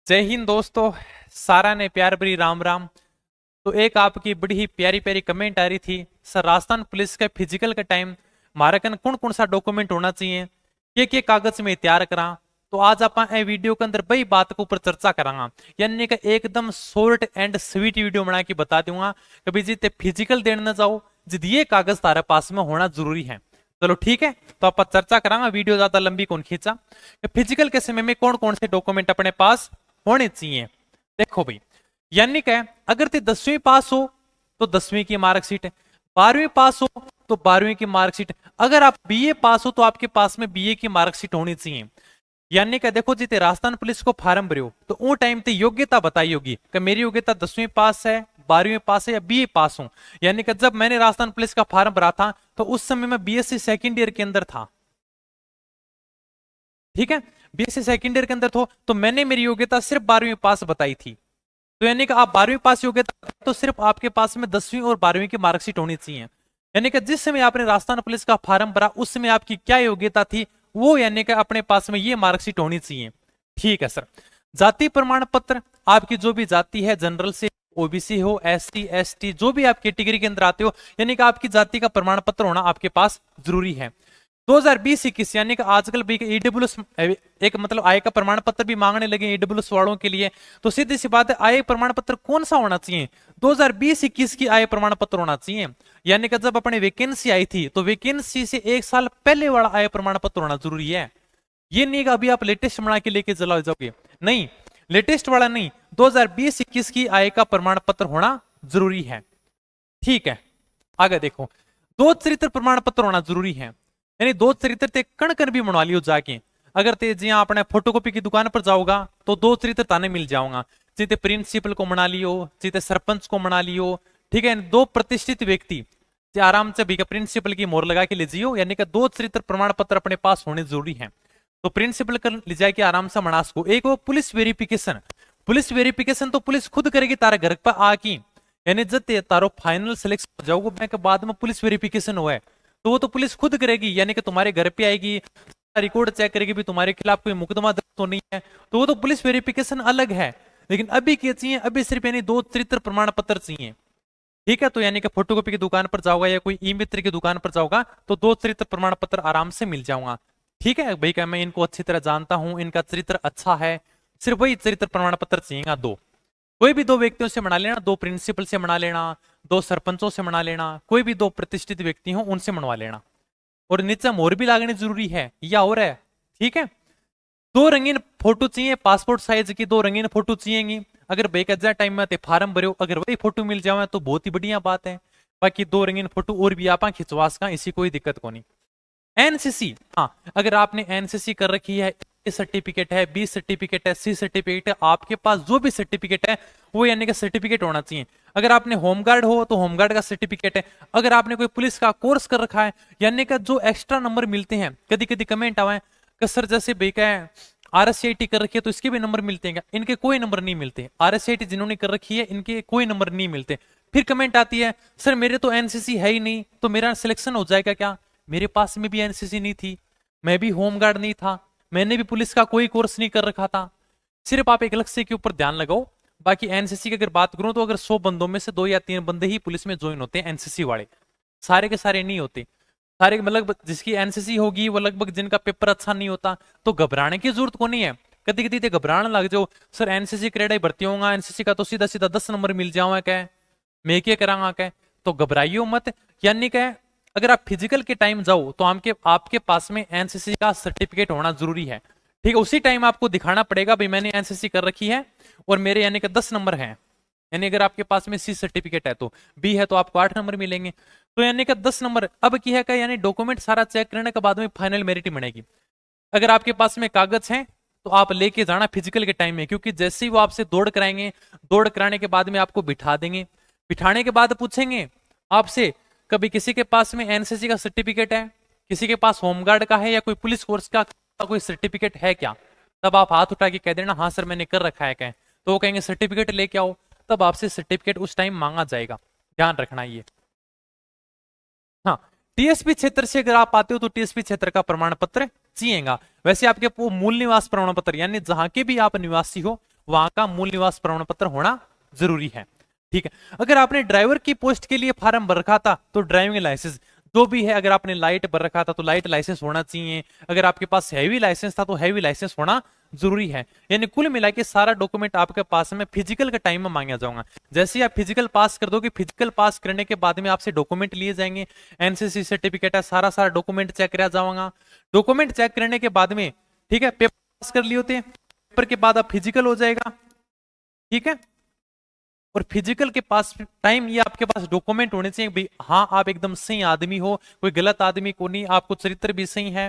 जय हिंद दोस्तों। सारा ने प्यार भरी राम राम। तो एक आपकी बड़ी ही प्यारी प्यारी कमेंट आ रही थी, सर राजस्थान पुलिस के फिजिकल का टाइम मारे कन कौन कौन सा डॉक्यूमेंट होना चाहिए, के कागज में तैयार करा। तो आज आप ए वीडियो के अंदर वही बात के ऊपर चर्चा करांगा, यानी कि एकदम शॉर्ट एंड स्वीट वीडियो बना के बता दूंगा कभी जी ते फिजिकल देने न जाओ जिद ये कागज तारे पास में होना जरूरी है। चलो ठीक है, तो आप चर्चा करांगा, वीडियो ज्यादा लंबी कौन खींचा। फिजिकल के समय में कौन कौन से डॉक्यूमेंट अपने पास होने चाहिए। देखो भाई, यानी क्या, अगर ते 10वीं पास हो तो 10वीं की मार्कशीट, 12वीं पास हो तो 12वीं की मार्कशीट, अगर आप बीए पास हो तो आपके पास में बीए की मार्कशीट होनी चाहिए। यानी क्या, देखो जी ते राजस्थान पुलिस को फार्म भरे हो तो वो टाइम ते योग्यता बताई होगी कि मेरी योग्यता 10वीं पास है, 12वीं पास है या बीए पास हूं। यानी कि जब मैंने राजस्थान पुलिस का फार्म भरा था तो उस समय मैं बीएससी सेकेंड ईयर के अंदर था। ठीक है, बीएससी सेकेंड ईयर के अंदर तो मैंने मेरी योग्यता सिर्फ 12वीं पास बताई थी। तो यानी कि आप 12वीं पास योग्यता तो सिर्फ आपके पास में 10वीं और 12वीं की मार्कशीट होनी चाहिए। यानी कि जिस समय आपने राजस्थान पुलिस का फॉर्म भरा उस समय आपकी क्या योग्यता थी वो, यानी कि अपने पास में ये मार्कशीट होनी चाहिए। ठीक है सर। जाति प्रमाण पत्र, आपकी जो भी जाति है, जनरल से ओबीसी हो, एससी एसटी, जो भी आप कैटेगरी के अंदर आते हो, यानी कि आपकी जाति का प्रमाण पत्र होना आपके पास जरूरी है। 2020-21 यानी कि आजकल भी ईडब्ल्यूएस एक मतलब आय का प्रमाण पत्र भी मांगने लगे ईडब्ल्यूएस वालों के लिए। तो सीधी सी बात है, आय प्रमाण पत्र कौन सा होना चाहिए? 2020-21 की आय प्रमाण पत्र होना चाहिए। यानी कि जब अपने वैकेंसी आई थी तो वैकेंसी से एक साल पहले वाला आय प्रमाण पत्र होना जरूरी है। ये नहीं कि अभी आप लेटेस्ट बना के लेके चला जाओगे, नहीं, लेटेस्ट वाला नहीं, 2020-21 की आय का प्रमाण पत्र होना जरूरी है। ठीक है, आगे देखो, दो चरित्र प्रमाण पत्र होना जरूरी है। यानी दो चरित्र ते कण कण भी बनवा लियो जाके। अगर ते जी अपने फोटोकॉपी की दुकान पर जाओगा तो दो चरित्र ताने मिल जाऊंगा, जीते प्रिंसिपल को मना लियो, जीते सरपंच को मना लियो। ठीक है, दो प्रतिष्ठित व्यक्ति आराम से भी प्रिंसिपल की मोहर लगा के ले जियो, यानी कि दो चरित्र प्रमाण पत्र अपने पास होने जरूरी है। तो प्रिंसिपल कर ले जाए कि आराम से मनास को। एक वो पुलिस वेरिफिकेशन, पुलिस वेरिफिकेशन तो पुलिस खुद करेगी तारा घर पर आकी। यानी जब तारो फाइनल सिलेक्शन हो जाओगे बैंक बाद में पुलिस वेरिफिकेशन हुआ है तो वो तो पुलिस खुद करेगी, यानी कि तुम्हारे घर पे आएगी, रिकॉर्ड चेक करेगी भी तुम्हारे खिलाफ कोई मुकदमा दर्ज तो नहीं है, तो वो तो पुलिस वेरिफिकेशन अलग है। लेकिन अभी क्या चाहिए, अभी सिर्फ यानी दो चरित्र प्रमाण पत्र चाहिए। ठीक है, तो यानी कि फोटोकॉपी की दुकान पर जाओगा या कोई ई मित्र की दुकान पर जाओगा तो दो चरित्र प्रमाण पत्र आराम से मिल जाऊंगा। ठीक है भाई, क्या मैं इनको अच्छी तरह जानता हूं, इनका चरित्र अच्छा है, सिर्फ वही चरित्र प्रमाण पत्र चाहिए दो। कोई भी दो व्यक्तियों से मना लेना, दो प्रिंसिपल से मना लेना, दो सरपंचों से मना लेना, कोई भी दो प्रतिष्ठित व्यक्ति हो उनसे मनवा लेना। और नीचे मोहर भी लागनी जरूरी है या और है। ठीक है, दो रंगीन फोटो चाहिए, पासपोर्ट साइज की दो रंगीन फोटो चाहिए। अगर बेकजा टाइम में फार्म भरे अगर वही फोटो मिल जाए तो बहुत ही बढ़िया बात है। बाकी दो रंगीन फोटो और भी आप खिंचवास का, इसी कोई दिक्कत को नहीं। एनसीसी, हाँ, अगर आपने एनसीसी कर रखी है, ए सर्टिफिकेट है, बी सर्टिफिकेट है, सी सर्टिफिकेट है, आपके पास जो भी सर्टिफिकेट है वो यानी कि सर्टिफिकेट होना चाहिए। अगर आपने होमगार्ड हो तो होमगार्ड का सर्टिफिकेट है। अगर आपने कोई पुलिस का कोर्स कर रखा है, यानी कि जो एक्स्ट्रा नंबर मिलते हैं, कभी कभी कमेंट आवा है कि सर जैसे बेका है आरएससीआईटी कर रखी है तो इसके भी नंबर मिलते हैं क्या? इनके कोई नंबर नहीं मिलते। आरएससीआईटी जिन्होंने कर रखी है इनके कोई नंबर नहीं मिलते। फिर कमेंट आती है, सर मेरे तो एनसीसी है ही नहीं तो मेरा सिलेक्शन हो जाएगा क्या? मेरे पास में भी एनसीसी नहीं थी, मैं भी होमगार्ड नहीं था, मैंने भी पुलिस का कोई कोर्स नहीं कर रखा था। सिर्फ आप एक लक्ष्य के ऊपर ध्यान लगाओ। बाकी एनसीसी की अगर बात करूं तो अगर 100 बंदों में से 2 या 3 बंदे ही पुलिस में ज्वाइन होते हैं एनसीसी वाले, सारे के सारे नहीं होते। सारे मतलब जिसकी एनसीसी होगी वो लगभग जिनका पेपर अच्छा नहीं होता, तो घबराने की जरूरत को नहीं है। कभी कभी घबराने लग जाओ, सर एनसीसी कैडेट भर्ती होगा, एनसीसी का तो सीधा सीधा 10 नंबर मिल जाऊंगा क्या, मैं क्या करांगा क्या? तो घबराइयो मत। यानी क्या, अगर आप फिजिकल के टाइम जाओ तो आपके पास में एनसीसी का सर्टिफिकेट होना जरूरी है। ठीक है, उसी टाइम आपको दिखाना पड़ेगा भाई मैंने एनसीसी कर रखी है और मेरे यानी कि 10 नंबर हैं। यानी अगर आपके पास में सी सर्टिफिकेट है तो, बी है तो आपको 8 नंबर मिलेंगे। तो यानी कि 10 नंबर अब की है का, यानी डॉक्यूमेंट सारा चेक करने के बाद में फाइनल मेरिट बनेगी। अगर आपके पास में कागज हैं तो आप लेके जाना फिजिकल के टाइम में, क्योंकि जैसे ही वो आपसे दौड़ कराएंगे, दौड़ कराने के बाद में आपको बिठा देंगे। बिठाने के बाद पूछेंगे आपसे, कभी किसी के पास में एनसीसी का सर्टिफिकेट है, किसी के पास होमगार्ड का है या कोई पुलिस कोर्स का कोई सर्टिफिकेट है क्या? तब आप हाथ उठा के कह देना हाँ सर मैंने कर रखा है क्या। तो वो कहेंगे सर्टिफिकेट लेके आओ, तब आपसे सर्टिफिकेट उस टाइम मांगा जाएगा। ध्यान रखना ये। हाँ, टीएसपी क्षेत्र से अगर आप आते हो तो टीएसपी क्षेत्र का प्रमाण पत्र चाहिएगा। वैसे आपके वो मूल निवास प्रमाण पत्र, यानी जहां के भी आप निवासी हो वहां का मूल निवास प्रमाण पत्र होना जरूरी है। ठीक है, अगर आपने ड्राइवर की पोस्ट के लिए फार्म भर रखा था तो ड्राइविंग लाइसेंस जो भी है, अगर आपने लाइट भर रखा था तो लाइट लाइसेंस होना चाहिए, अगर आपके पास हैवी लाइसेंस था तो हैवी लाइसेंस होना जरूरी है। यानी कुल मिला के सारा डॉक्यूमेंट आपके पास में फिजिकल के टाइम में मांगा जाऊंगा। जैसे ही आप फिजिकल पास कर दोगे, फिजिकल पास करने के बाद में आपसे डॉक्यूमेंट लिए जाएंगे, एनसीसी सर्टिफिकेट है, सारा सारा डॉक्यूमेंट चेक किया जाऊंगा। डॉक्यूमेंट चेक करने के बाद में ठीक है, पेपर पास कर लिए होते हैं, पेपर के बाद आप फिजिकल हो जाएगा। ठीक है, और फिजिकल के पास टाइम ये आपके पास डॉक्यूमेंट होने चाहिए भाई, हाँ आप एकदम सही आदमी हो, कोई गलत आदमी को नहीं, आपको चरित्र भी सही है।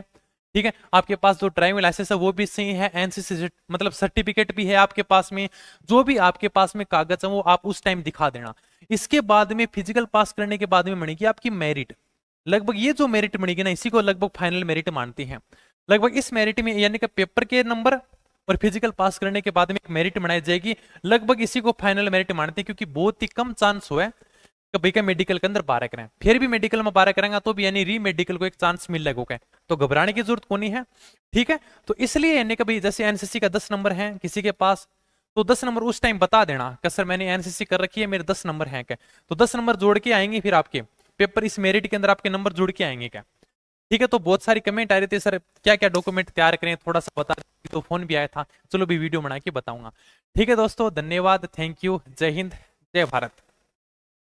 ठीक है, आपके पास जो ड्राइविंग लाइसेंस है वो भी सही है, एनसीसी मतलब सर्टिफिकेट भी है आपके पास में, जो भी आपके पास में कागज है वो आप उस टाइम दिखा देना। इसके बाद में फिजिकल पास करने के बाद में बनेगी आपकी मेरिट। लगभग ये जो मेरिट बनेगी ना, इसी को लगभग फाइनल मेरिट मानती है। लगभग इस मेरिट में यानी कि पेपर के नंबर और फिजिकल पास करने के बाद में एक मेरिट बनाई जाएगी, लगभग इसी को फाइनल मेरिट मानते हैं, क्योंकि बहुत ही कम चांस हुआ है कि भाई का मेडिकल के अंदर 12 करें, फिर भी मेडिकल में 12 करेंगे तो भी यानी री मेडिकल को एक चांस मिल लगेगा, तो घबराने की जरूरत को नहीं है। ठीक है, तो इसलिए यानी कि भाई जैसे एनसीसी का 10 नंबर है किसी के पास, तो 10 नंबर उस टाइम बता देना कि सर मैंने एनसीसी कर रखी है, मेरे 10 नंबर हैं क्या, तो 10 नंबर जोड़ के आएंगे फिर आपके पेपर, इस मेरिट के अंदर आपके नंबर जुड़ के आएंगे क्या। ठीक है, तो बहुत सारी कमेंट आ रही थी सर क्या क्या डॉक्यूमेंट तैयार करें, थोड़ा सा बता दें, तो फोन भी आया था, चलो भी वीडियो बना के बताऊंगा। ठीक है दोस्तों, धन्यवाद, थैंक यू, जय हिंद, जय भारत।